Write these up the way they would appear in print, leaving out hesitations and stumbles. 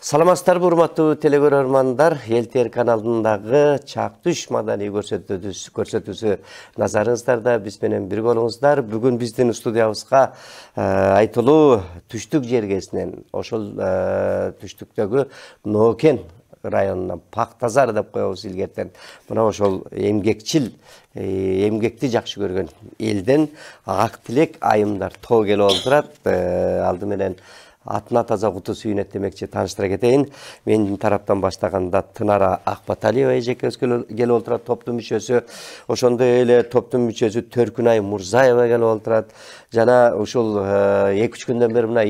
Саламатсыздарбы, урматтуу телекөрөрмандар, эл каналындагы Чактүш маданий көрсөтүүсү назарыңыздарда. Биз менен бирге болуңуздар. Бүгүн биздин студиябызга айтылуу Түштүк жергесинен, ошол Түштүктөгү Нокен районунан Пактазар деп коебуз илгертен. Мына ошол эмгекти жакшы көргөн элден ак тилек айымдар тоо келип отурат. Алды менен атына таза куту сүйүнөт демекчи тааныштыра кетейин. Мен тараптан баштаганда Тынара Акбаталиева эжекебиз келип отурат, топтун мүчөсү. Ошондой эле топтун мүчөсү Төркүнай Мурзаева келип отурат. Жана ушул 2-3 күндөн бери мына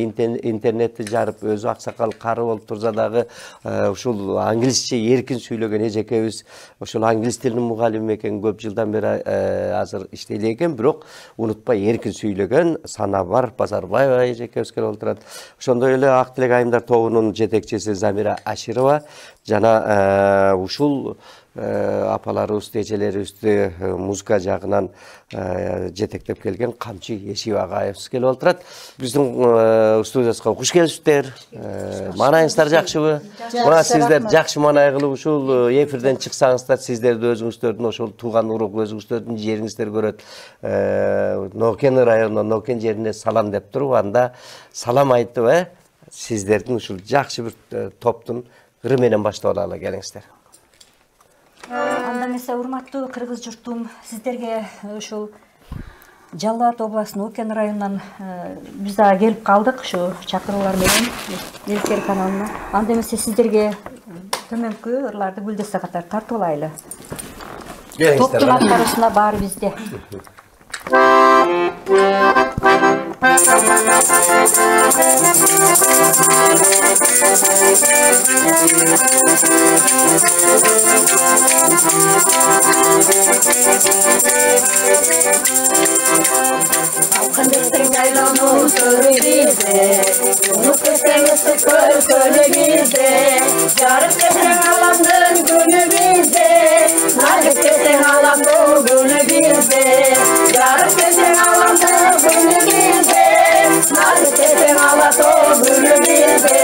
интернетти жарып, өзү аксакал кары болуп турса дагы ушул англисче эркин сүйлөгөн эжекебиз. Ошол англис тилинин мугалими экен, көп жылдан бери азыр иштейли экен, бирок унутпай эркин сүйлөгөн Санабар Базарбаева эжекебиз келип отурат. Ошондой эле ак тилек айымдар тобунун жетекчиси Замира Аширова жана ушул апаларыбызды, эжелерибизди музыка жагынан жетектеп келген Камчы Эшиев агаевиз келип отурат. Биздин студиябызга куш келипсиздер. Маанайыңыздар жакшыбы? Мына сиздер жакшы маанай кылып ушул эфирден чыксаңыздар, сиздерди өзүңүздөрдүн ошол тууган урук, өзүңүздөрдүн жериңиздер көрөт. Нокен районунан, Нокен жерине салам деп туруп, анда салам айтып, сиздердин ушул жакшы бир топтун ыры менен баштап алалы, келиңиздер. Анда эмесе, урматтуу кыргыз журтум, сиздерге ушул Жалал Абад областынын Нокен районунан биз дагы келип калдык, ушу чакыруулар менен эл каналына. Анда эмесе сиздерге төмөнкү ырларды гүлдөсө катары тартып алайлы. Топтун аттарысында баары бизде. Alkandestek yaylanın körü bizde, unut keseniz sıkır körü bizde, yarıp kesen alandın günü bizde, nalet kesen alandın günü bizde, yarıp kesen alandın günü bizde, nalet kesen alandın günü bizde.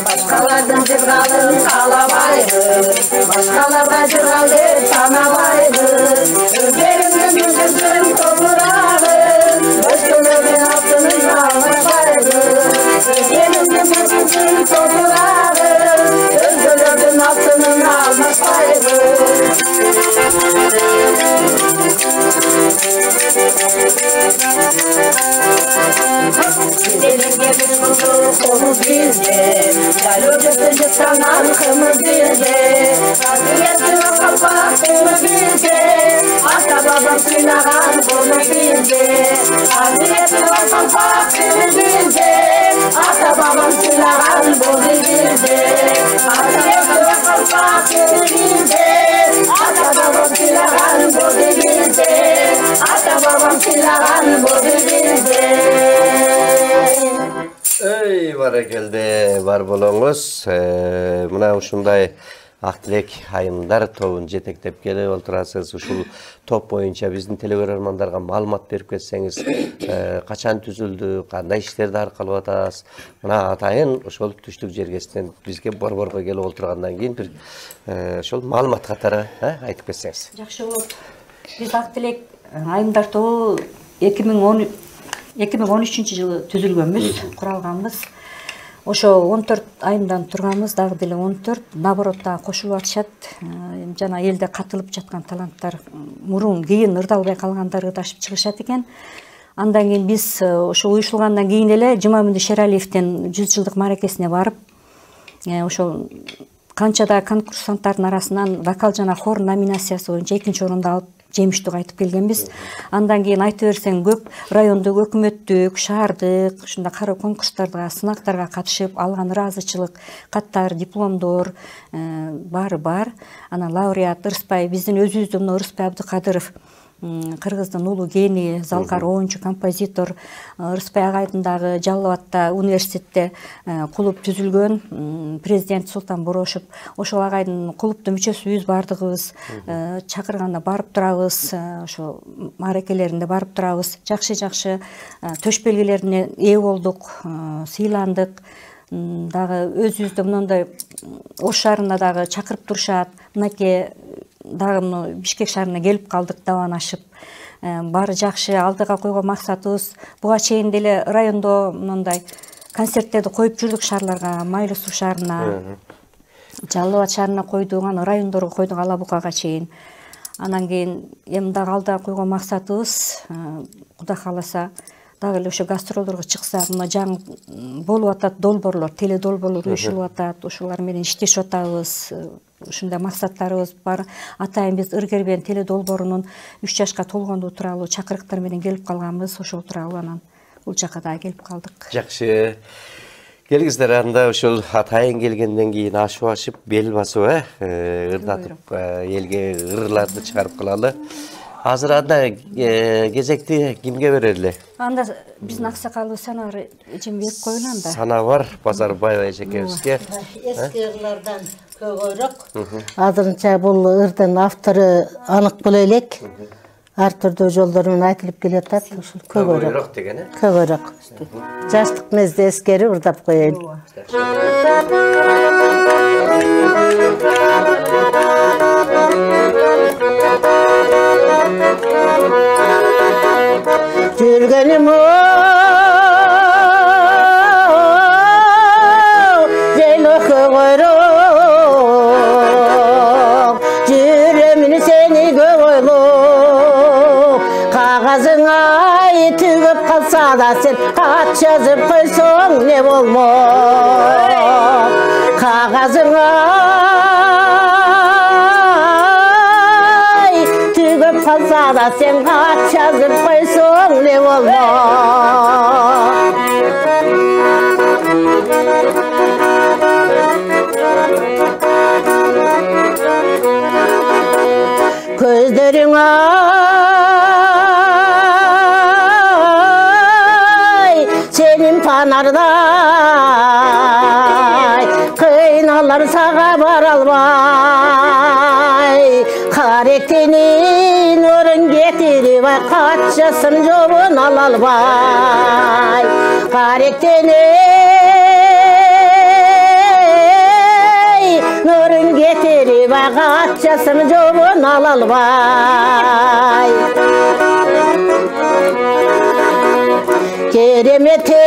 Başkalardan cırgalın kalabaydı, başkalardan cırgalın sanabaydı. Özlerimden yüzüldüm topurağın, özgürlüğün altını yağlabaydı. Özlerimden yüzüldüm topurağın, özgürlüğün altını yağlabaydı. Gidelim gelin kolu bizde, yalıyordu çıkanan kımız bizde, adiyeti ve kalpaktımı bizde, ata babam sinagan kolu bizde, adiyeti ve kalpaktımı bizde, ata babam sinagan kolu bizde, adiyeti ve kalpaktımı bizde, ata babam sinagan kolu bizde, ata babam sinagan kolu bizde. Баракелде, бар болуңуз. Мына ушундай ак тилек айымдар тобун жетектеп келип отурасыз. Ушул топ боюнча биздин телекөрөрмандарга маалымат берип кетсеңиз, качан түзүлдү, кандай иштерди аркалап атасыз? Мына атайын ошол Түштүк жергесинен бизге борборго келип отургандан кийин бир ошол маалымат катары айтып кетсеңиз. Жакшы болот. Биз ак тилек айымдар тобу 2013-жылы түзүлгөнбүз, куралганбыз. Ошо 14 айымдан турганбыз, дагы деле 14 наоборотта кошулуп атышат. Жана элде катылып жаткан таланттар мурун кийин ырдалбай калгандар ырдашып чыгышат экен. Андан кийин биз ошо уюшулгандан кийин эле Жумамүндү Шералиевдин 100 жылдык мааракесине барып, ошол канчада конкурсанттардын арасынан вокал жана хор номинациясы боюнча 2-орунду алып жемиштүү кайтып келгенбиз. Андан кийин айта берсең көп райондук, өкмөттүк, шаардык, ушундай кара конкурстарга, сынактарга катышып алган ыраазычылык каттар, дипломдор баары бар. Анан лауреат Ырыспай, биздин өзүбүздүн Ырыспай Абдыкадыров Кыргыздын улуу гений, залкар оюнчу, композитор, Рыспай агайдын дагы Жалал Абадта университетте клуб түзүлгөн, президент Султан Борошев. Ошол агайдын клубдун мүчөсүбүз бардыгыбыз, чакырганда барып турабыз, ошо мааракелеринде барып турабыз. Жакшы төш белгилерине ээ болдук, сыйландык. Дагы өзүбүздө мындай Ош шаарына дагы чакырып турушат. Мынакей дагы Бишкек шаарына келип калдык дабанашып. Баары жакшы, алдыга койгон максатыбыз буга чейин деле райондо мындай концерттерди коюп жүрдүк шаарларга, Майлуу Суу шаарына, Жалал Абад шаарына койдук, аны райондорго койдук, Ала Букага чейин. Анан кийин эми дагы алдыга койгон максатыбыз, Кудай кааласа, дагы эле ошо гастролдорго чыксак, мына жаңы болуп атат долбоорлор, теле долбоорлор уюшулуп атат, ошолар менен иштешип атабыз. Ушундай максаттарыбыз бар. Атайын биз Ыргербен теле долбоорунун 3 жашка толгондуу тууралуу чакырыктар менен келип калганбыз. Ошол тууралуу анан бул жака дагы келип калдык. Жакшы. Келиңиздер, анда ошол атайын келгенден кийин ашып бел басып, ырдатып элге ырларды чыгарып калалы. Азыр анда кезекти кимге берели? Анда биздин аксакалыбыз Санабар эжем берип койгон анда. Санабар Базарбаева эжекебизге. Eski yıllardan kögörük. Azırınca bu ırdın avtarı anık bula elek. Her türlü yollarının aytılıp geliyorlar. Kögörük. Kögörük degeni? Kögörük. Yaşlık mezde eskeri ırdap koyayım. Jürgenim o Ceylo kögörük. Jüremini seni gögölük. Kağızına tügüp kalsa da sen kaç yazıp koysun ne olmaz. Kağızına tügüp kalsa da sen kaç yazıp koysun ne olmaz. Gözlerin ay senin panarday kıynalar sağa baralmay karektenin orun getirip kaçasın jobun alalbay karektenin orun getirip kaçasın jobun alalbay keremete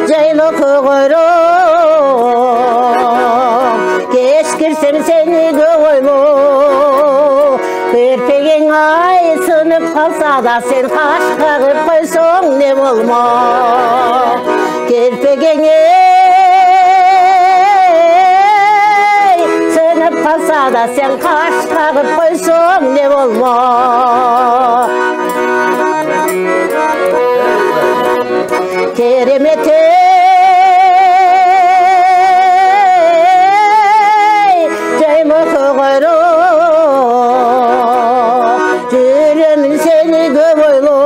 Ceylo kögörük Geçkirsem seni göğülü Körpegen ay sınıp kalsa da sen kaş kağıp koysun ne olma Körpegen ay sınıp kalsa da sen kaş kağıp koysun ne olma Keremete Ceylo kögörük Jüremin seni göböylü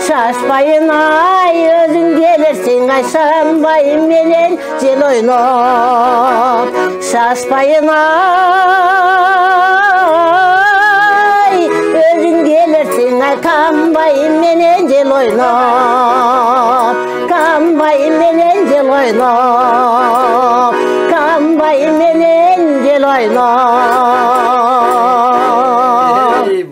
Şaşmayın ay özün gelirsin ay şanbayın menen jel oynop Şaşmayın ay özün gelirsin ay kanbayın menen jel oynop Kanbayın menen jel oynop Kanbayın menen jel oynop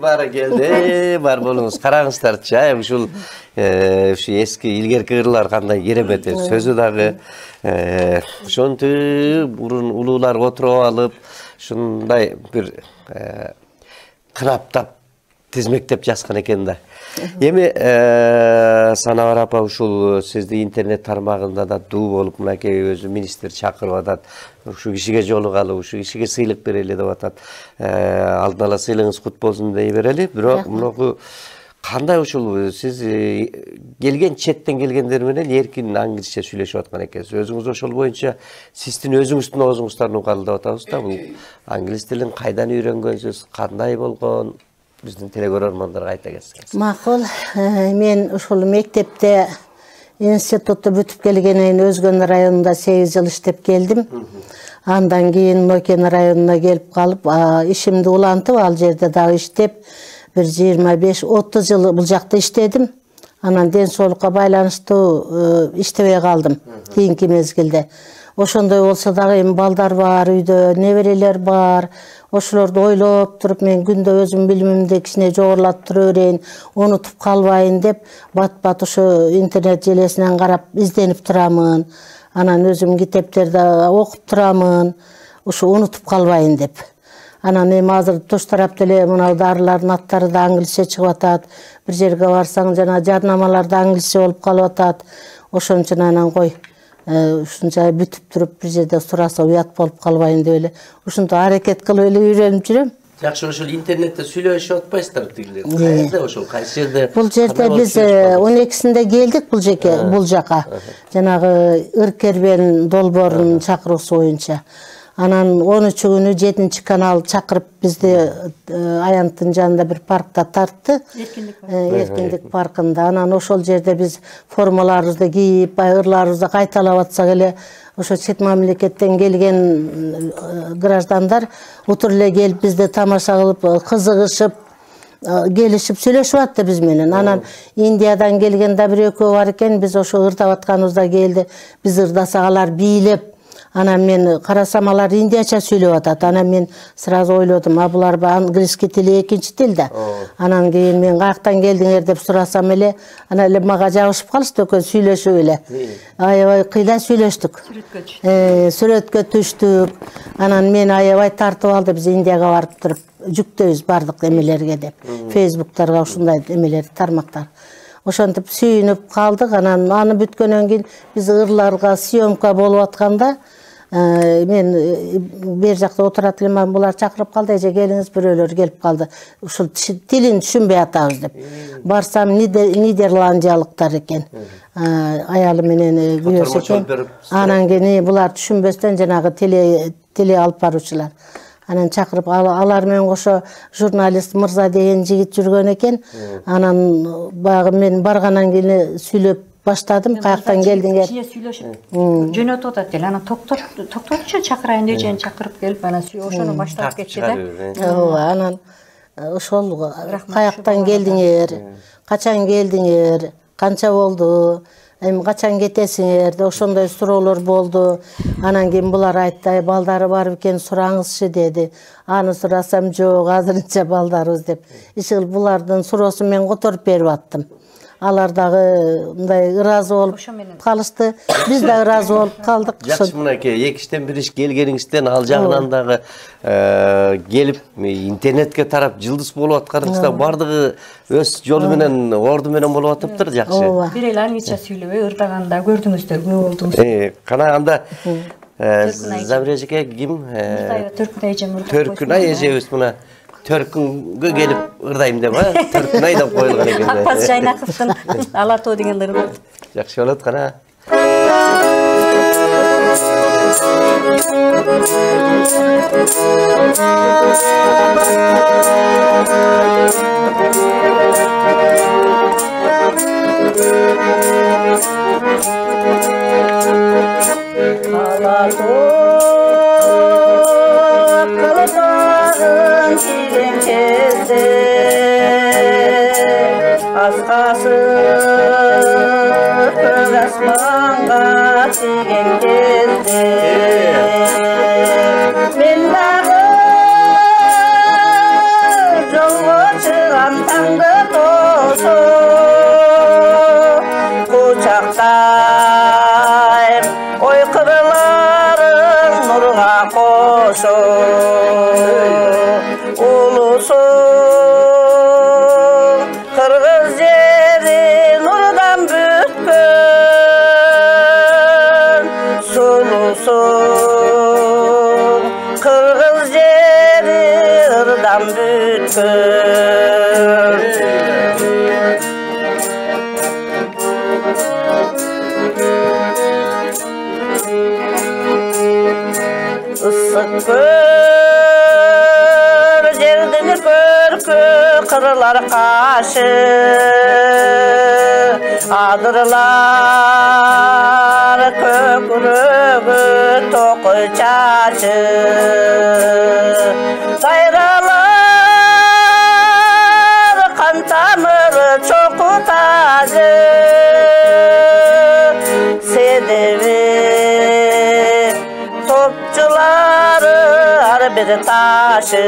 Бар келди, бар болуңуз. Караңыздарчы, ушул эски илгерки ырлар кандай керемет. Сөзү дагы ошонтип бурун улуулар отуруп алып, ушундай бир кынаптап тизмектеп жазган экен да. Эми Санабар апа ушул сизди интернет тармагында да дуу болуп, мынакей өзү министр чакырып атат. Ушу кишиге жолугалы, ушу кишиге сыйлык берели деп атат. Алдын ала сыйлыгыңыз кут болсун дей берели. Бирок муну Кандай ушул сиз келген четтен келгендер менен эркин англисче сүйлөшүп аткан экенсиз. Өзүңүз ошол боюнча сиздин өзүңүздүн оозуңуздан угалы деп атабыз да. Бул англис тилин кайдан үйрөнгөнсүз, кандай болгон биздин телекөрөрмандарга айта кетсеңиз. Макул, мен ушул мектепте институтты бүтүп келгенден Өзгөн районунда 8 жыл иштеп келдим. Андан кийин Нокен районуна келип калып, ишимди улантып, ал жерде дагы иштеп, bir 25-30 жыл бул жакта иштедим. Анан ден соолукка байланыштуу иштебей калдым кийинки мезгилде. Ошондой болсо дагы эми балдар бар, үйдө неберелер бар. Ошолорду ойлоп туруп мен күндө өзүм билимимди кичине жогорулатып тура берейин, унутуп калбайын деп бат-бат ошо интернет желесинен карап изденип турамын. Анан өзүм китептерди окуп турамын, ошо унутуп калбайын деп. Анан эми азыр туш тарапта эле мына дарылардын аттары да англисче чыгып атат. Бир жерге барсаң жана жарнамалар да англисче болуп калып атат. Ошон үчүн анан кой ушунча бүтүп туруп бир жерде сураса уят болуп калбайын деп эле ушундай аракет кылып эле үйрөнүп жүрөм. Жакшы, ошол интернетте сүйлөшүп атпайсыздар тигилер. Кайерде ошол кайсы жерде? Бул жерде биз 12-синде келдик бул жака. Жанагы Ыркербен долбоорунун чакыруусу боюнча. Анан 13 күнү 7 канал чакырып бизди Аянттын жанында бир паркта тартты. Эркиндик паркында. Анан ошол жерде биз формаларыбызды кийип, ырларыбызды кайталап атсак эле ошо чет мамлекеттен келген граждандар утур эле келип бизди тамаша кылып, кызыгышып, келишип сүйлөшүп атты биз менен. Анан Индиядан келген да бир экөө бар экен, биз ошо ырдап атканыбызда келди. Биз ырдасак алар бийлеп, анан мен карасам алар индияча сүйлөп атат. Анан мен сразу ойлодум, булар английский тили экинчи тил да. Анан кийин мен каяктан келдиңер деп сурасам эле, анан эле мага жабышып калышты экөө сүйлөшүп эле. Аябай кыйла сүйлөштүк. Сүрөткө түштүк. Анан мен аябай тартып алды, биз Индияга барып туруп жүктөйбүз бардык эмелерге деп. Фейсбуктарга ушундай эмелер, тармактар. Ошентип сүйүнүп калдык. Анан аны бүткөндөн кийин биз ырларга съемка болуп атканда мен бер жакта отурат элем, булар чакырып калды, эже келиңиз, бирөөлөр келип калды. Ушул тилин түшүнбөй атабыз деп. Барсам нидерландиялыктар экен. Аялы менен күйөөсү экен. Анан кийин булар түшүнбөстөн жанагы теле алып баруучулар. Анан чакырып алар менен кошо журналист Мырза деген жигит жүргөн экен. Анан багы мен баргандан кийин сүйлөп баштадым, каяктан келдиңер? Кичине сүйлөшүп жөнөтүп атат эле. Анан токтотчу чакырайын дегенде чакырып келип, анан ошону баштап кетти да. Ооба, анан ошол каяктан келдиңер? Качан келдиңер? Канча болду? Эми качан кетесиңер? Ошондой суроолор болду. Анан кийин булар айтты, балдары бар экен, сураңызчы деди. Аны сурасам, жок, азырынча балдарыбыз деп. Ишил булардын суроосун мен которуп берип аттым. Алар дагы мындай ыраазы болуп калышты. Биз да ыраазы болуп калдык. Жакшы, мынакей, экиштен бир иш келгениңизден, ал жагынан дагы келип интернетке тарап жылдыз болуп атканыңызда бардыгы өз жолу менен, орду менен болуп атыптыр, жакшы. Бир эле англисче сүйлөбөй ырдаганда көрдүңүздөр, күнөө болдуңуз. Кана анда Забира эжеке ким? Төркүнай эжебиз мына Төркүнгө келип ырдайм деп, Төркүнай деп коюлган экен. Акбас Жайнаковдун Ала тоо деген ырды. Жакшы болот, кана. Ала тоо киген кезде аскасы көк аспанга тиген кезде мен дагы жолго чыгам таңды тосо кучактайм ой кырларың нурга кошо улусуң кыргыз жери нурдан бүткөн сулусуң кыргыз жери ырдан бүткөн Kör жердің көркі қырылар қашы адырлар көкірегі тоқы чашы сайралар қан тамыры чоқы тазы седеви topçuları her bir taşı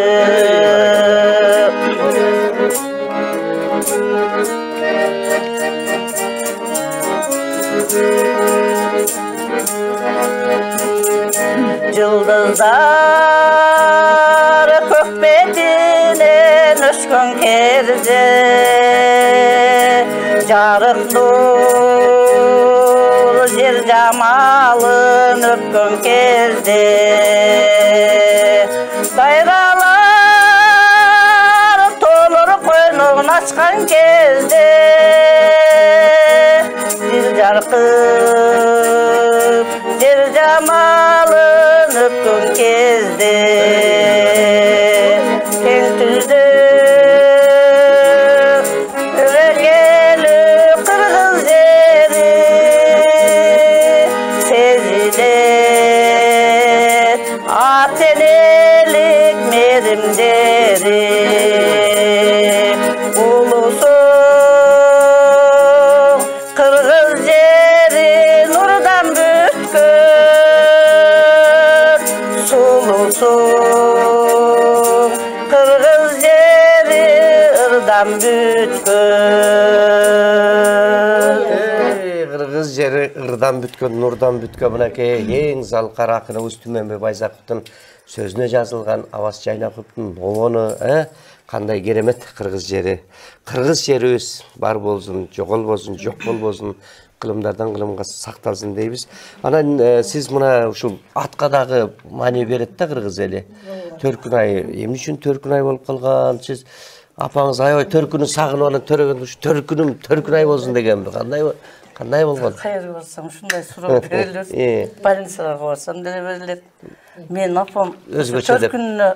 Yıldızlar kökbetine nüşkün kerze Jarık nur yer jamalın öpkün kezde Dayralar tolur koynuğun açkan kezde Bir jarkıp yer jamalın öpkün kezde Keng tüzde Ulusun Kırgız yeri nurdan bütkün Sulusun Kırgız yeri ırdan bütkün Kırgız yeri ırdan bütkün, nurdan bütkün Mınakey ең залқар ақыны Устюменбе Байзақовтың сөзіне жазылған Аваз Жайнақовтың оны қандай керемет қырғыз жері. Қырғыз жері өз бар болсын, жоғал болсын, жоқ болсын, қылымдардан қылымға сақталсын дейбіз. Анан сіз мына ушул атқадағы мани берет да қырғыз елі. 4 күн ай, эмне үчүн 4 күн ай болуп калган? Сіз апаңыз аябай 4 күнү сагынып анан төрөгөн 4 күн ай болсын дегенби. Кандай болгон? Кайыр болсам ушундай суроо берилет. Больницага барсам деле берилет. Мен апам 4 күнүнө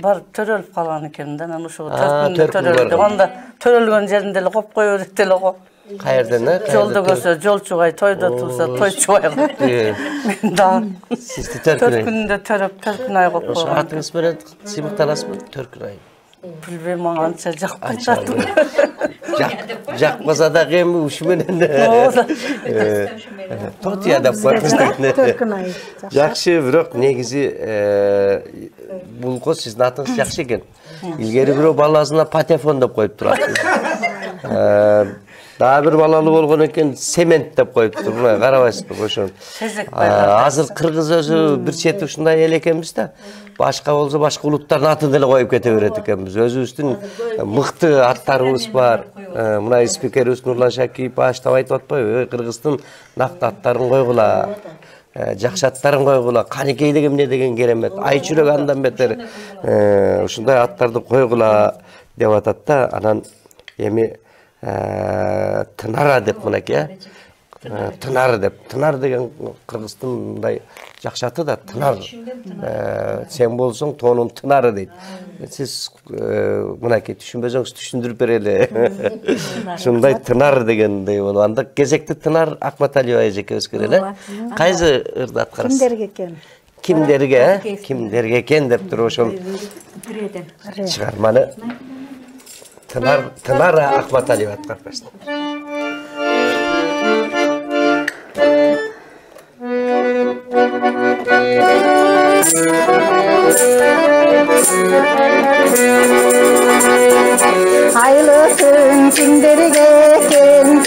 барып төрөлүп калган экен да, анан ошо 4 күндө төрөлдү. Анда төрөлгөн жеринде эле коюп кое берет эле го. Каерден Жолдо көрсө жолчугай, тойдо турса тойчубай. Мен да Сизди 4 күндө төрөп 4 күн ай коюп Ошо койгон. атыңыз менен сыймыкталасызбы? 4 күн ай. Билбейм, анча жакпай жатып. Жакпаса да эми ушу менен тотия деп коюңуз. Жакшы, бирок негизи бул ко сиздин атыңыз жакшы экен. Илгери бирөө баласына патефон деп коюп турат. Дагы бир балалуу болгон экен семент деп коюптур. Мына карабайсызбы ошо. Азыр кыргыз өзү бир чети ушундай эл экенбиз да. Башка болсо башка улуттардын атын деле коюп кете берет экенбиз. Өзүбүздүн мыкты аттарыбыз бар. Мына спикерибиз Нурлан Шакиев баштап айтып атпайбы? Кыргыздын накты аттарын койгула. Жакшы аттарын койгула. Канекей деген эмне деген керемет. Айчүрөк андан бетер. Ушундай аттарды койгула деп атат да. Анан эми Тынара деп мынакей, Тынар деп. Тынар деген кыргыздын мындай жакшы аты да, Тынар. Сен болсоң тонун тынары дейт. Сиз мынакей түшүнбөсөңүз түшүндүрүп берели. Ушундай Тынар дегендей болуп. Анда кезекти Тынар Акматалиева эжекебиз келе. Кайсы ырды аткарасыз? Кимдерге экен? Кимдерге экен деп туруп ошол чыгарманы Тынара Акматалиева аткарып берсин. Aylısın kimderge eken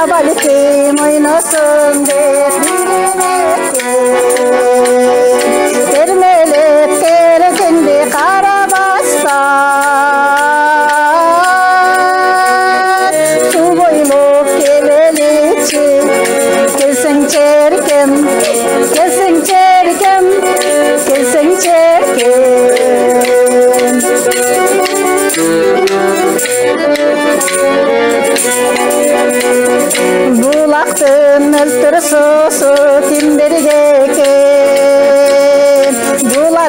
Abalıkım oynasın dep Termelep terekende karabastan Su boylup keleliçi Kesin çerkem Bulaqtın ıltır susu kimderge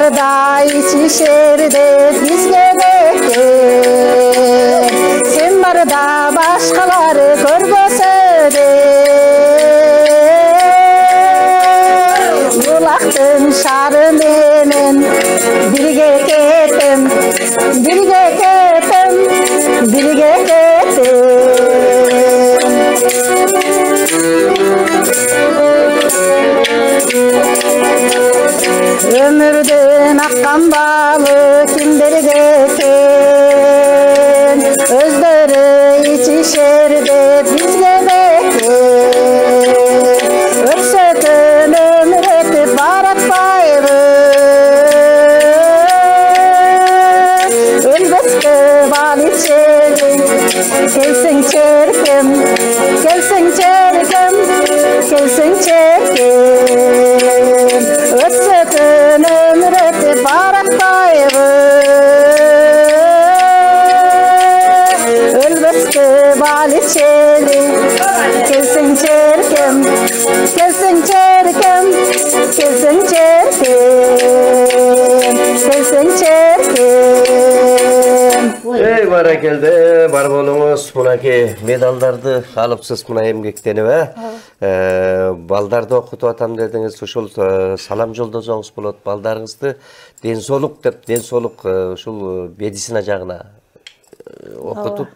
barda içişerde bizge bekler. Sen barda başkaları görmese de. Yulaktın şarı menen birge ketem, birge ketem, birge ketem. Ömürden akkan balı kimlerge eken, özleri içişerde bizge bekler. Öksötün ömür etip baratmaydı, ölbeske bal içelim. Gelsin çerkem, gelsin çerkem, gelsin çerkem. Öksötün ömür etip baratmaydı, ölbeske bal içelim. Gelsin çerkem, gelsin çerkem, gelsin çerkem, gelsin çerkem. Ey barakelde bar bolunuz munaki medallardı alıpsız muna emgектeniп балдарды окутуп атам дедиңиз, ушул салам жолдосоңуз болот балдарыңызды ден соолук деп, ден соолук ушул медицина жагына окутуп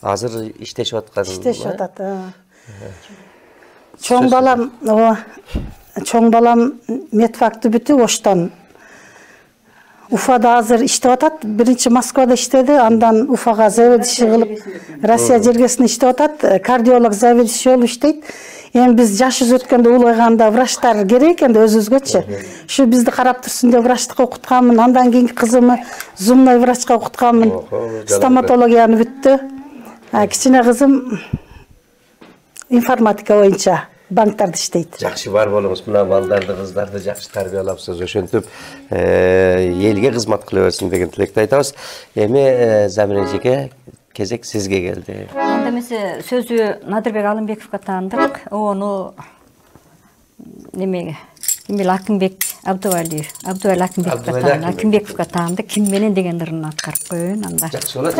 азыр иштешип аткан. İşteşip atat. Çoğun balam medfakты бүтүп оштан Ufada hazır iştep atat. Birinci Moskvada iştedi, andan Ufaga заведующий kılıp Россия жергесine iştep atat. Kardiyolog заведующий olup işteydi. Endi biz yaşız ötkende ulayganda vrachtar керек endi өзүбүzгөчө. Şu bizdi karap tursun деп vrachтыкка окутканмын. Andan kийинки kızımı zumной vrachка окутканмын. Stomatологияны бүттү. Кичине kızım informatika боюнча банктарда иштейт. Жакшы бар болуңуз, мына балдарды, кыздарды жакшы тарбиялапсыз, ошентип элге кызмат кыла берсин деген тилекти айтабыз. Эми Замира эжеке, кезек сизге келди. Анда эмесе сөзү Надырбек Алымбековго таандык. Ону немеге Эмил Акимбек Абдували Акимбековго таандык. Ким менен деген ырын аткарып коеюн анда. Жакшы болот.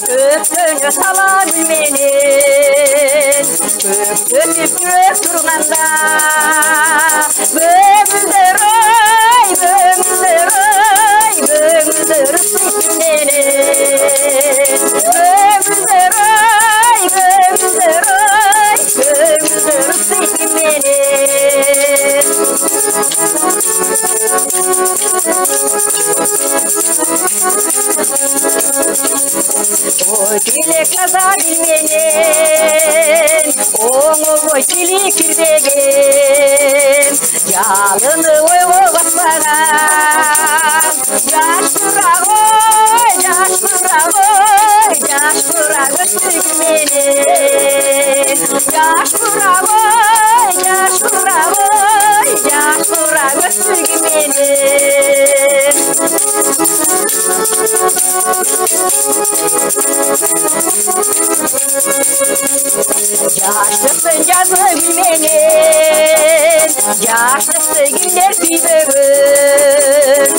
Köpkönü salar bilmenen, köpkönüp turganda, böğüldür oy, böğüldür oy, böğüldür sikmenen, böğüldür oy, böğüldür oy, böğüldür sikmenen. Oy dilek kaza bilmenen, oy dilek kirdegen, yalını oy basmagan, yaş kurak oy, yaş kurak oy, yaş kurak ötürmenen, yaş kurak oy, yaş kurak oy, yaş kurak ötürmenen. Yaşlısı yazı bilmenen, yaşlısı günler süybөгün,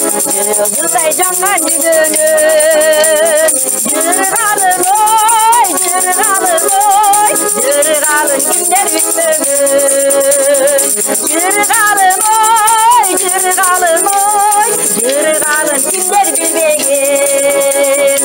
yıldızay candan yüzünün, yırgalın oy, yırgalın oy, yırgalın günler bitmөгün, yırgalın oy, yırgalın oy, yırgalın günler bilmegen.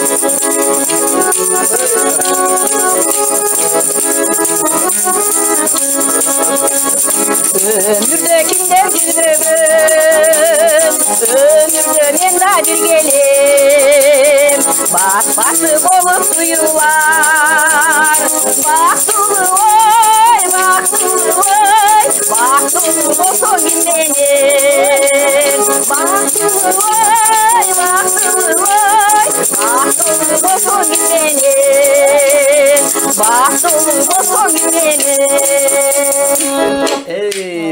Ömürde kimler bilmөгün, ömürde men da bir gelim, bas-bası bolup suyular, baktulu oy, baktulu oy, baktulu bolson kimmenin, baktulu oy, baktulu oy, baktulu bolson kimmenin, baktulu bolson kimmenin.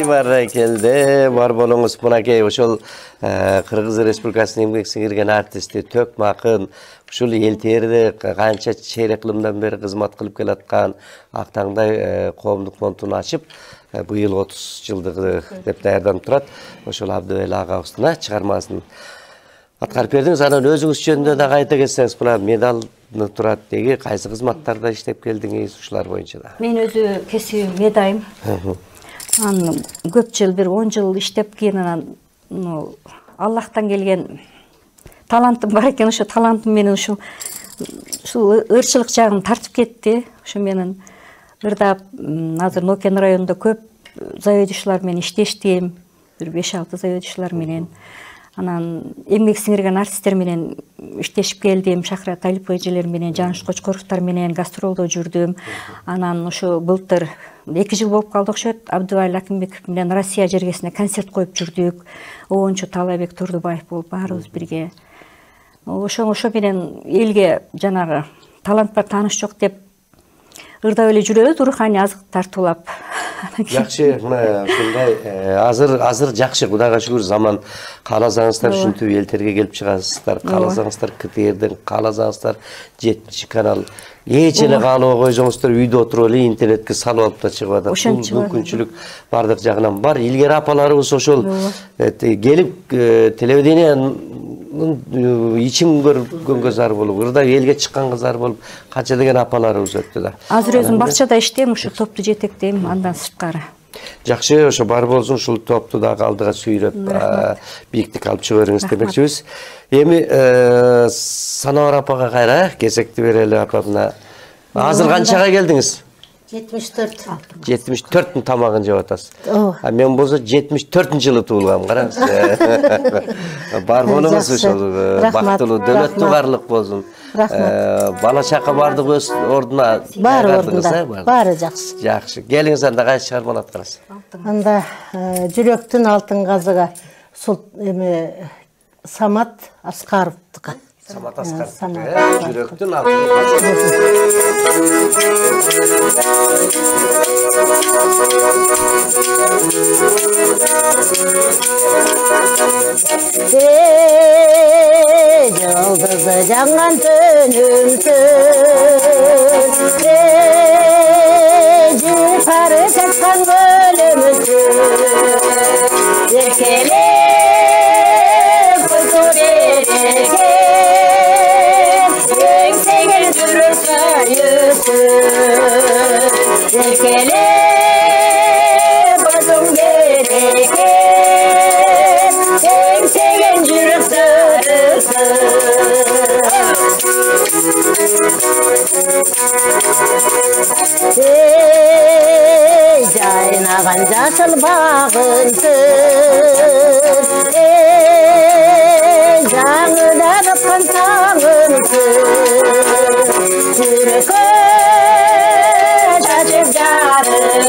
Баракелде, бар болуңуз мынакей ошол Кыргыз Республикасынын эмгек сиңирген артисти Төкмө акын ушул эл терде канча чейрек кылымдан бери кызмат кылып келаткан Актаңдай коомдук фондун ачып быйыл 30 жылдыгы деп даярданып турат. Ошол Абдыбел агабыздын чыгармасын аткарып бердиңиз. Анан өзүңүз жөнүндө да кайта кетсеңиз, мына медалны турат деги кайсы кызматтарда иштеп келдиңиз, ушулар боюнча да. Мен өзү кесибим медайым. Анан көп жыл, бир 10 жыл иштеп кийин анан Аллахтан келген талантым бар экен, ошо талантым менен ушул ырчылык жагын тартып кетти. Ошо менен ырдап, азыр Нокен районунда көп заведующийлар менен иштештим. Бир 5-6 заведующийлар менен. Анан эмгек сиңирген артисттер менен иштешип келдим. Шахрат Алиповичелер менен, Жаныш Кочкоровтар менен гастролдо жүрдүм. Анан ошо былтыр 2 жыл болуп калды окшойт. Абдыбай Акимбеков менен Россия жергесине концерт коюп жүрдүк. Оончу Талайбек Турдубаев болуп баарыбыз бирге. Ошо менен элге жанагы талант бар, тааныш жок деп ырдап эле жүрөбүз, руханий азык тартуулап. Жакшы, мына ушундай азыр жакшы, Кудайга шүгүр, заман кааласаңыздар ушинтип элтерге келип чыгасыздар, кааласаңыздар КТРден, кааласаңыздар 7 канал эч эле каалабай койсоңуздар үйдө отуруп эле интернетке салып алып да чыгып атат. Бул мүмкүнчүлүк бардык жагынан бар. Илгери апаларыбыз ошол келип телевидениянын ичим көргөнгө зар болуп, ырдап элге чыкканга зар болуп, канча деген апаларыбыз өттү да. Азыр өзүм бакчада иштейм, ушу топту жетектейм, андан сырткары. Жакшы, ошо бар болсун, ушул топту дагы алдыга сүйрөп, бийиктик алып чыга бериңиз демекчибиз. Эми Санабар апага кайра кезекти берели апа. Мына азыр канчага келдиңиз? 74. 74-тün тамагын жеп атасыз. Мен болсо 74-жылы туулгам, караңыз. Бар болуңуз ошол, бактылуу, дөөлөттүү карлык болсун. Бала чака бардык өз ордуна баары баары жакшы. Жакшы. Келиңиз, анда кайсы чыгарманы аткарасыз? Анда жүрөктүн алтын казыга Самат Аскаровдука. Самат Аскаров. Жүрөктүн алтын казыгы. Yıldızı jangan tönümsün, jiparı çakkan bölümsün, yerkelep kotorerken, yengsegen jürek sayısın, yerkelep bazım gereken, yengsegen jürek sayısın. Jaynagan jasıl bağınsın, жаңыда жатқан сағынсың, жүрекке шашып жарығын,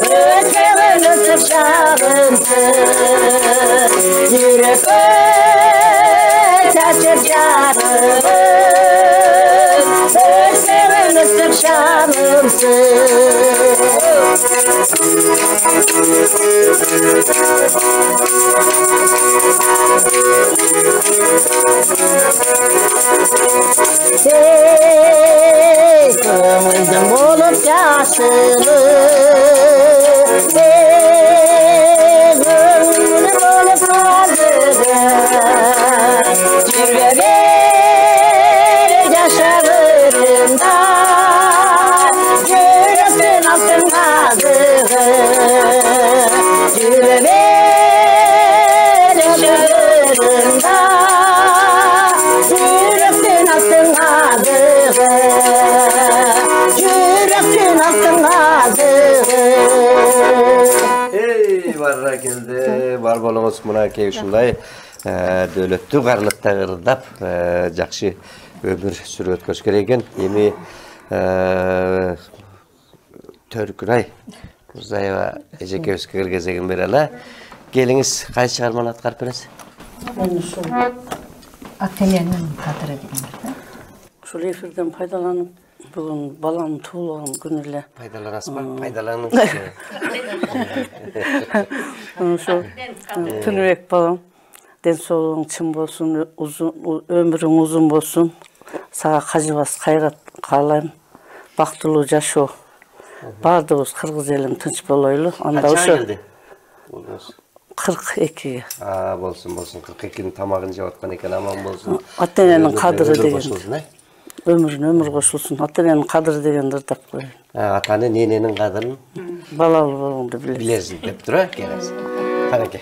өтпеген өтіп шағынсың, жүрекке шашып жарығын, өтпеген өтіп шағынсың. Көңілдің болып жасылы, көңілдің болып қазығы, жүрге бер жашағырында, жүректің алтын қазығы, жүрге бер жашағырында, жүректің алтын қазығы, жүректің алтын қазығы. Барра келди, бар болуңуз, мынакей ушундай дөөлөттүү карлыкта ырдап, жакшы өмүр сүрүп өткөрүш керек экен. Эми Төркүнай Мурзаева эжекебизге кезегин берели. Келиңиз, кайсы чыгарманы аткарып бересиз? Мен ушул ателенин кадыры деген бар да. Ушул эфирден пайдаланып Bugün balam tuğulgan gün ile. Пайдаланасыз ба? Пайдаланыңыз. Şu Tünübek balam. Den soğuğun çın bolsun, ömrün uzun bolsun. Sağa kacıbas kayrat kalayım. Baktılуу жашоо. Бардыгыбыз кыргыз элин тынч болойлу. Анда ошо 42. Болсын. 42'nin тамагын жеп аткан экен, аман болсун. Ата-эненин кадыры деген. Өмүрүнө өмүр кошулсун. Ата-эненин кадыры дегенди ырдап коеюн. Атаны, нененин кадырын Балалуу болгонду билесиз деп тура келесиз. Канеке.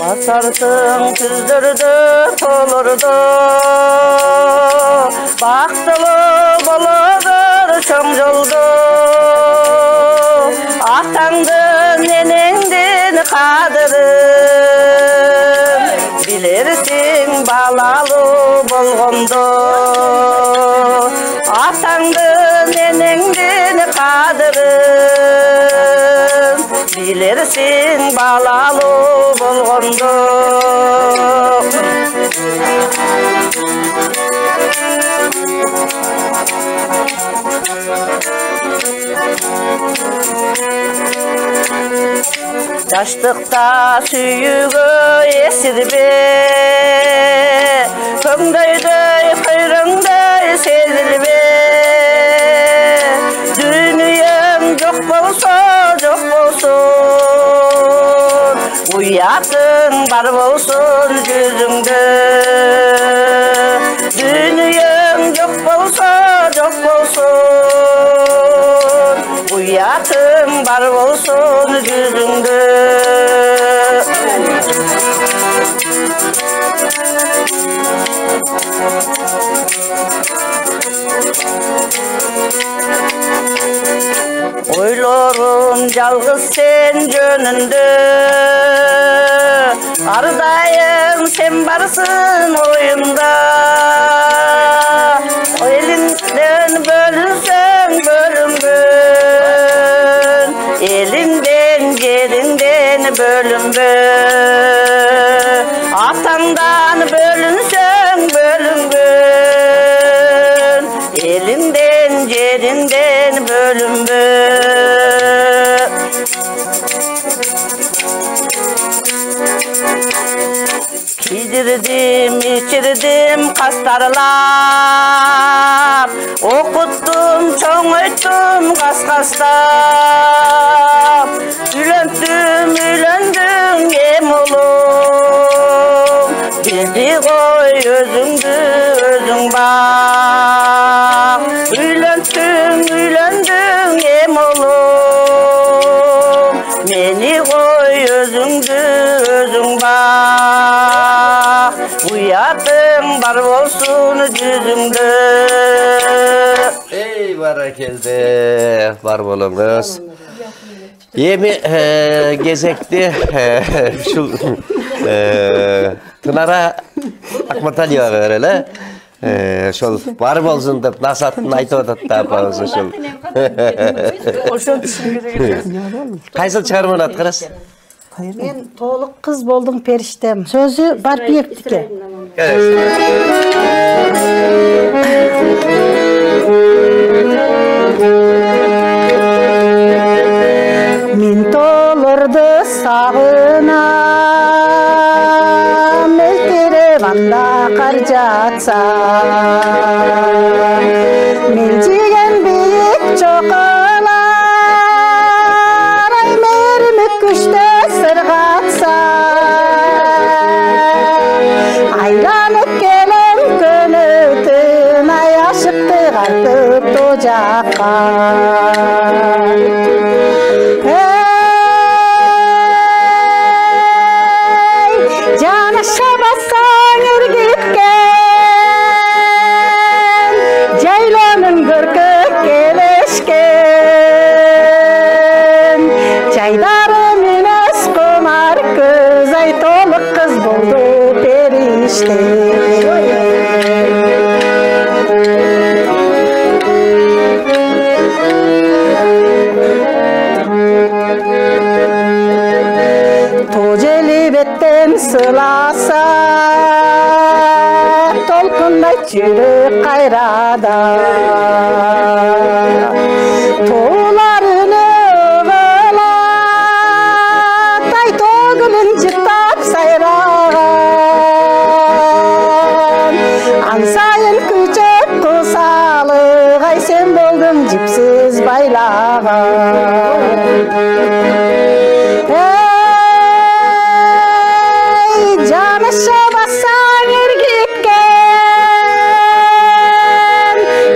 Basarsın küzdürdü tolurdu, baktılı boludur çoğ joldu. Atandın nenendin kadırın, bilirsin balalı bolgondo. Atandın nenendin kadırın, bilirsin balalı bolgondo. Yaşlıkta süyügü esirbe, köngdöydöy kıyrıngdöy sezilbe. Dünyam yok bolsun, uyatın bar bolsun yüzüngde. Dünyam yok bolsun, uyatın bar bolsun yüzüngde. Oylarım жалғыз sen жөнүндө, ардайым sen барсың oyunda. Elinden bölünsün bölüngün, elinden yerinden bölüngün. Atandan bölünsün bölüngün, elinden yerinden bölüngün. Kiydirdim, içirdim kastarlar, okuttum, çoğuyttum kas-kastap. Üylöndüm em olum, bildi koy özüngdü özüng bak. Üylöndüm em olum, meni koy özüngdü özüng bak. Uyatın bar bolsun yüzüngde. Ey barakeldi, bar bolunuz. Эми кезекте ушул Тынара Акматалиевага берели. Ошол бар болсун деп насатын айтып атат да апабыз ошол. Ошол түшүнгүрөк. Кайсыл чыгарманы аткарасыз? Men to'liq qiz bo'ldim perishtem. So'zi Barpiyevniki. Men to'lurdi sog'inam, elterevanda qar jatsa. Men jigen biyik cho'qilar, ay mermik kuchda sirg'atsa. Aylanib kelem ko'nitin, ay oshiqdi g'artib to'jaqqa. Şabasan ergitken, caylanın görkök geleşken. Çaydarım ines kumar köz, ay toluk kız buldu perişte. Sevgimin sılasa Tolkunday çürük kayrada Toğlarını ığılat Ay toğulun çıktap sayran Ansayın küçük kusalık Ay sen boldun cipsiz baylağın Canışa basan ergitken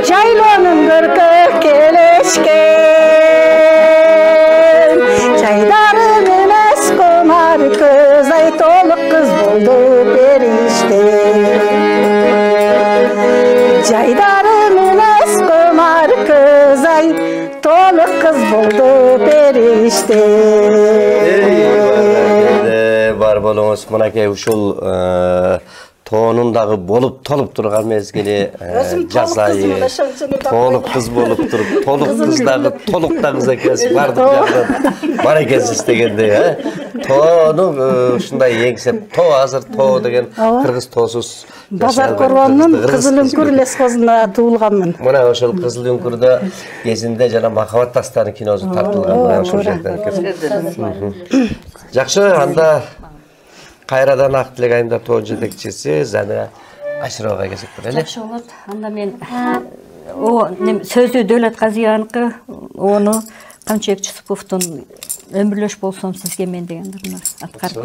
Jaylonun gırkı keleşken Çaydarın enes komar kız Ay toluk kız buldu perişte Çaydarın enes komar kız Ay toluk kız buldu perişte Бар болуңуз мынакей ушул тоонундагы болуп толуп турган мезгили жасайы толук кыз болуп туруп толук кыздагы толук да кыз экенсиз бардык жагынан бар экенсиз дегендей тоону ушундай еңсеп тоо азыр тоо деген кыргыз тоосуз Базар Корбонунун Кызыл үңкүр лесхозуна туулганмын. Мына ошол Кызыл үңкүрдө кезинде жана Махабат дастаны киносу тартылган ошол жерден. Жакшы, анда кайрадан ак тилек айымдар тоонун жетекчиси Замира Ашыровага келсек эле. Жакшы болот. Анда мен сөзү Дөөлөт Казияныкы, ону Камчыбек Жусуповдун Өмүрлөш болсом сизге мен дегендерни аткарып.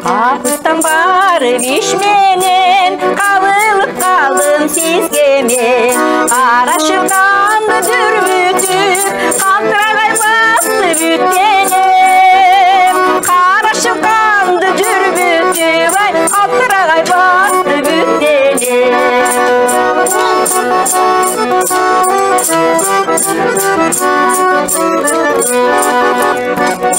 Апыстан барып иш менен кабылып калдым сизге мен карашылганды дүрбүтүп калтырагай басты бүттенем карашылганды дүрбүтүп ай калтырагай басты бүттенем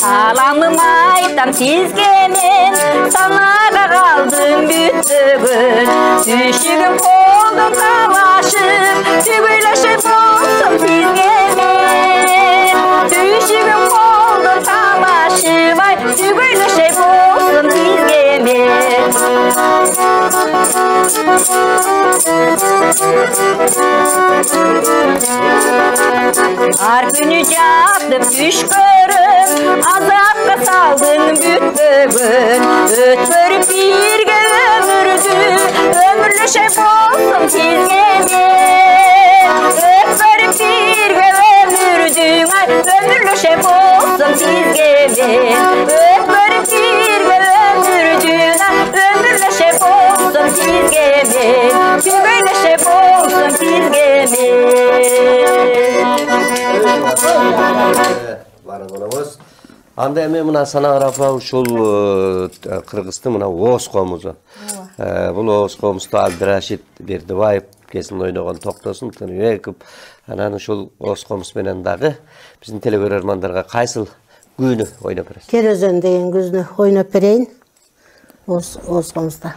Salamım aytam sizge men Sanara kaldım büttügün Düşügüm koldum kalaşıp Tügüleşip olsun sizge men Düşügüm koldum kalaşıp Ay tügüleşip olsun sizge men Har günü yatıp düş görüp Azapta saldın büttügün Ötbörüp birge ömürdü Ömürleşep olsun sizge men Ötbörüp birge ömürdün Ay ömürleşep olsun sizge men Ötbörüp birge ömürdün Ay ömürleşep olsun sizge men Tügüleşep olsun sizge men Бар болобуз. Анда эми мына Санагар апа ушул Кыргыздын мына Оос комузу. Бул Оос комузду Абдырашид Бердибаев кезинде ойногон Токтосун Тыныбеков анан ушул Оос комуз менен дагы биздин телекөрөрмандарга кайсыл күүнү ойноп бересиз? Керөзөн деген күзүнү ойноп берейин. Оос комузда.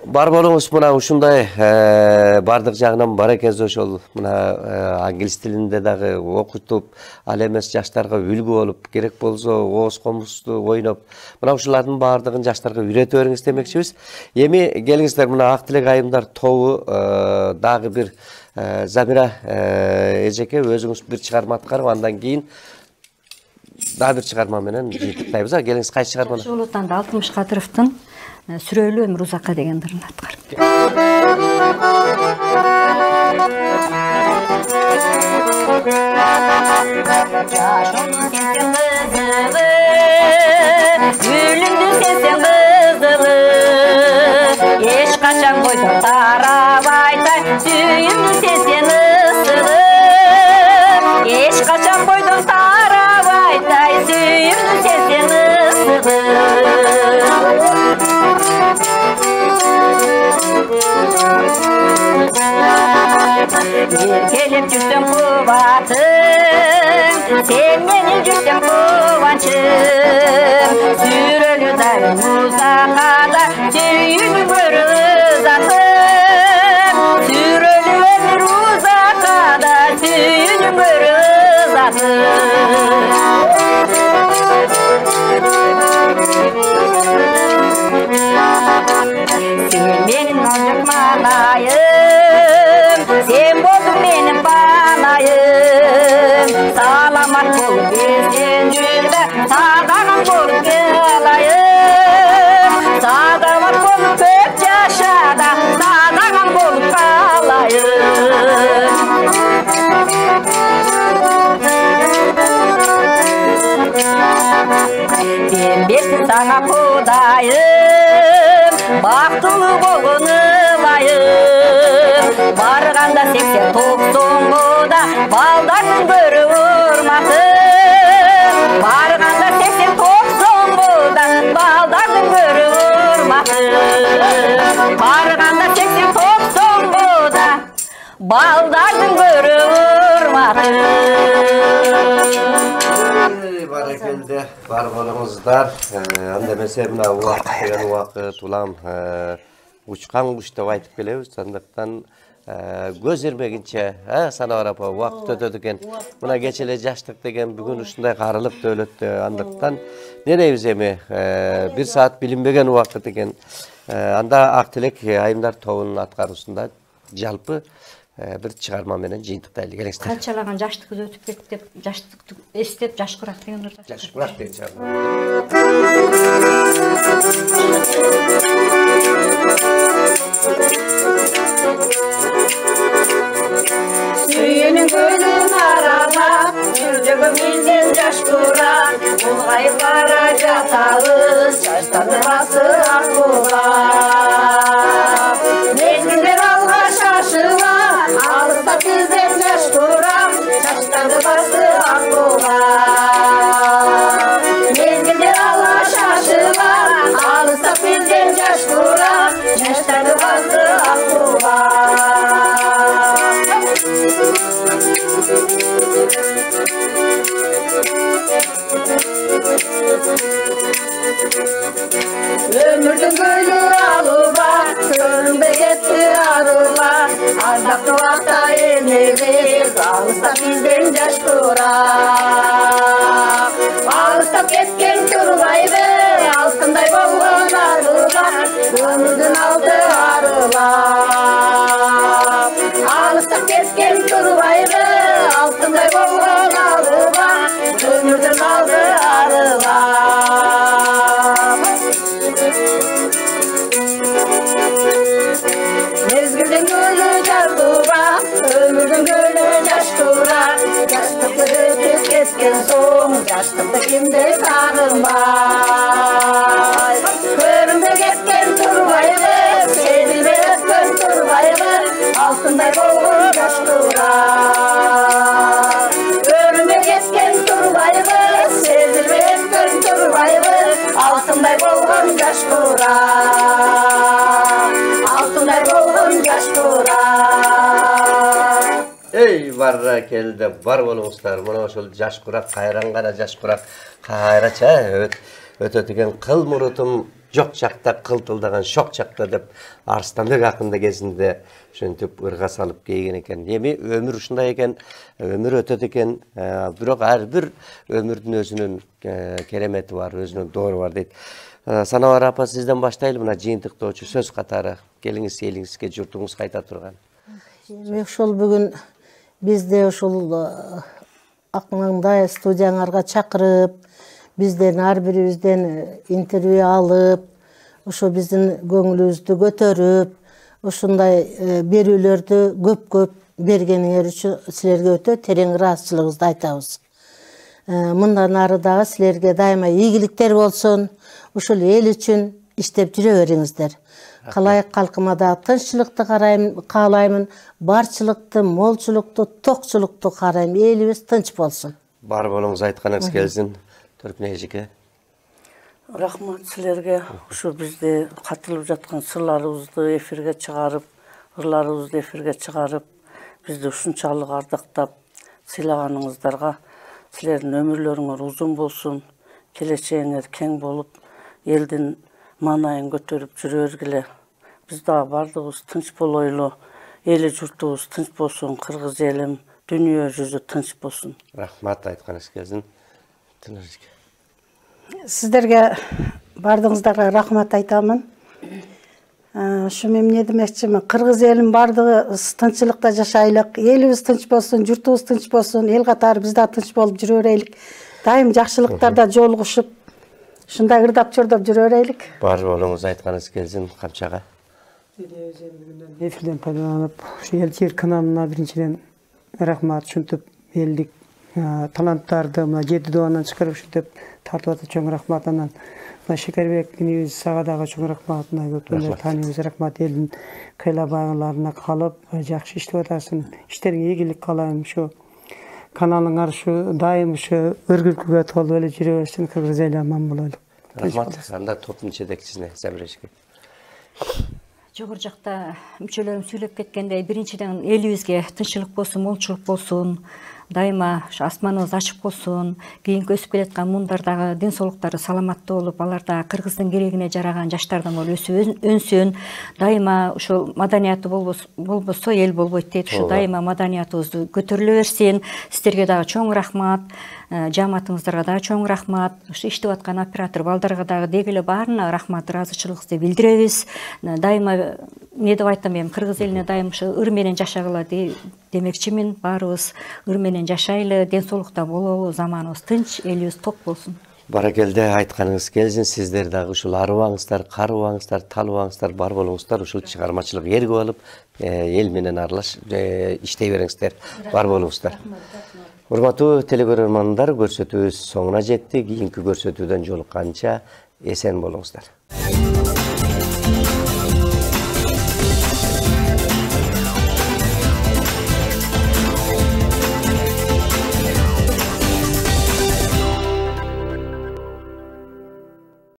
Бар болуңуз мына ушундай бардык жагынан бар экенсиз ошол мына англис тилинде дагы окутуп, ал эмес жаштарга үлгү болуп, керек болсо ооз комузду ойноп, мына ушулардын баардыгын жаштарга үйрөтө бериңиз демекчибиз. Эми келиңиздер мына Ак Тилек айымдар тобу дагы бир Замира эжеке өзүңүз бир чыгарма аткарып, андан кийин дагы бир чыгарма менен жыйынтыктайбыз. Келиңиз кайсы чыгарманы? Ошол Улутанды Алтымыш Кадыровдун Сүрөйлүү өмүр узакка дегендерин аткарып. Үлүмдү сенсең кызыгы, эч качан бойдон тарабайтай, сүйүмдү сенсең ысыгы, эч качан бойдон тарабайтай, сүйүмдү сенсең ысыгы. Келип жүрсөң кубатым, сен менен жүрсөң кубанчым, сүрөлүү дайым узакада, сүйүнүп көрүп затым, сүрөлүү өмүр узакада, сүйүнүп көрүп затым. Sen benim olacak manayım, sen bozdun benim banayım. Salamat bolup bizden yürbe, sağdağın bolup kalayım. Sağdamat bolup köp yaşada, sağdağın bolup kalayım. Ben bersin sana kudayım, baktılı bolgunu layım. Barganda 80-90'da baldardın börü vurmasın. Barganda 80-90'da baldardın börü vurmasın. Barganda 80-90'da baldardın börü vurmasın. Barakelde бар болуңуздар. Анда эмесе мына убакыт деген убакыт улам учкан куш деп айтып келебиз. Андыктан көз ирмегинче, санабар апа, убакыт өтөт экен. Мына кече эле жаштык деген бүгүн ушундай карылып да өлөт. Андыктан не дейбиз эми? 1 саат билинбеген убакыт экен. Анда Ак Тилек айымдар тобунун аткаруусунда жалпы bir чыгарма менен жыйынтыктайлы. Келиңиздер. Канчалаган жаштыгыбыз өтүп кетти деп, жаштыкты эстеп жашкырак деген ырда. Жашкырак деген чыгарма. Suyunun gölün arada, жүрдөгү бизден жашкыра, улгайып бара жатабыз, жаштарды басы акылга. Мезгилдер алга шашыла, алыста бизден жашкыра, жаштарды басы акылга. Mezgilder alga şaşıla, alısta bizden jashkura, jashtardı bastı akılga. Ömürdün gölü alıba, köründe gitti arıla, azaplı vakta yeneriz, alısta bizden jashkura. Alыстап кеткен турбайды, алтындай болгон арыла, өмүрдүн алды арыла. Алыстап кеткен турбайды, алтындай болгон арыла, өмүрдүн алды арыла. Mezgilden gölü jardıba, ömürdün gölü jashkura, jashtıkты ötüp ketken soң, jashtıkты kimde sağınbay. Körümde ketken turbayыбыз, сезилбей өткөн турбайыбыз, алтындай болгон жашкыра. Körümde ketken turbayыбыз, сезилбей өткөн турбайыбыз, алтындай болгон жашкыра. Алтындай болгон жашкыра. Ey Баракелде, бар болуңуздар. Мына ошол жаш курак, кайран гана жаш курак, кайрача өтө деген кыл мурутум жок жакта кылтылдаган шок жакта деп Арыстанбек акында кезинде ошентип ырга салып кейген экен. Эми өмүр ушундай экен, өмүр өтөт экен, бирок ар бир өмүрдүн өзүнүн керемети бар, өзүнүн доору бар дейт. Санабар апа, сизден баштайлы, мына жыйынтыктоочу сөз катары келиңиз, элиңизге, журтуңуз кайта турган. Эми ошол бүгүн бизде ошол акмаңдай студияңарга чакырып, бизден ар бирибизден интервью алып, ошо биздин көңүлүбүздү көтөрүп, ушундай берүүлөрдү көп бергениңер үчүн силерге өтө терең ыраазычылыгыбызды айтабыз. Мындан ары дагы силерге дайыма ийгиликтер болсун, ушул эл үчүн иштеп жүрө бериңиздер. Калайык калкыма да тынччылыкты каалаймын, барчылыкты, молчулукту, токчулукту каалайм, элибиз тынч болсун. Бар болуңуз, айтканыңыз келсин. Төркүн эжеке. Рахмат силерге. Ушу бизде катылып жаткан сырларыбызды эфирге чыгарып, ырларыбызды эфирге чыгарып, бизди ушунчалык ардактап сыйлаганыңыздарга силердин өмүрлөрүңөр узун болсун, келечегиңер кең болуп, элдин маанайын көтөрүп жүрө бергиле. Биз дагы бардыгыбыз тынч болойлу, эли журтубуз тынч болсун, кыргыз элим, дүйнө жүзү тынч болсун. Рахмат, айтканыңыз келсин. Сіздерге бардыңыздарга рахмат айтамын. Ушу мен эмне демекчимин, кыргыз элин бардыгы тынччылыкта жашайлык, элибиз тынч болсун, журтубуз тынч болсун, эл катары биз да тынч болуп жүрө берейлик. Дайым жакшылыктарда жолугушуп, ушундай ырдап чордоп жүрө берейлик. Бар болуңуз, айтканыңыз келсин, Камчага. Эфирден пайдаланып, ушу эл жер каналына биринчиден рахмат, ушинтип элдик таланттарды мына 7 дуанан чыгарып ушинтип тартып атат, чоң рахмат. Анан мына Шекербек минибиз сага дагы чоң рахмат. Мына көптөн тааныбыз, рахмат. Элдин кыйлабааларына калып жакшы иштеп атасың. Иштериңе ийгилик каалайм. Ушу каналыңар ушу дайым ушу өргүлгүгө толуп эле жүрө берсин, кыргыз эли аман бололу. Рахмат. Анда топтун жетекчисине Замирешке. Жогору жакта мүчөлөрүм сүйлөп кеткендей, биринчиден элибизге тынччылык болсун, молчулук болсун, дайыма асманыбыз ачык болсун, кийинки өсүп келаткан мундардагы ден соолуктары саламаттуу болуп, аларда кыргыздын керегине жараган жаштардан болуп өсүп өнсүн. Дайыма ушул маданияты болбосо эл болбойт дейт. Ушу дайыма маданиятыбызды көтөрүлө берсин. Сиздерге дагы чоң рахмат. Жамаатыңыздарга дагы чоң рахмат. Ушу иштеп аткан оператор балдарга дагы деги эле баарына рахмат, ыраазычылыгыбызды билдиребиз. Дайыма эмне деп айтам, эми кыргыз элине дайым ушу ыр менен жашагыла демекчимин. Баарыбыз ыр менен жашайлы, ден соолукта бололу, заманыбыз тынч, элибиз топ болсун. Баракелде, айтканыңыз келсин. Сиздер дагы ушул арыбаңыздар, карыбаңыздар, талыбаңыздар, бар болуңуздар, ушул чыгармачылык эргип алып, эл менен аралаш иштей бериңиздер. Бар болуңуздар. Урматтуу телекөрөрмандар, көрсөтүүбүз соңуна жетти. Кийинки көрсөтүүдөн жолукканча эсен болуңуздар.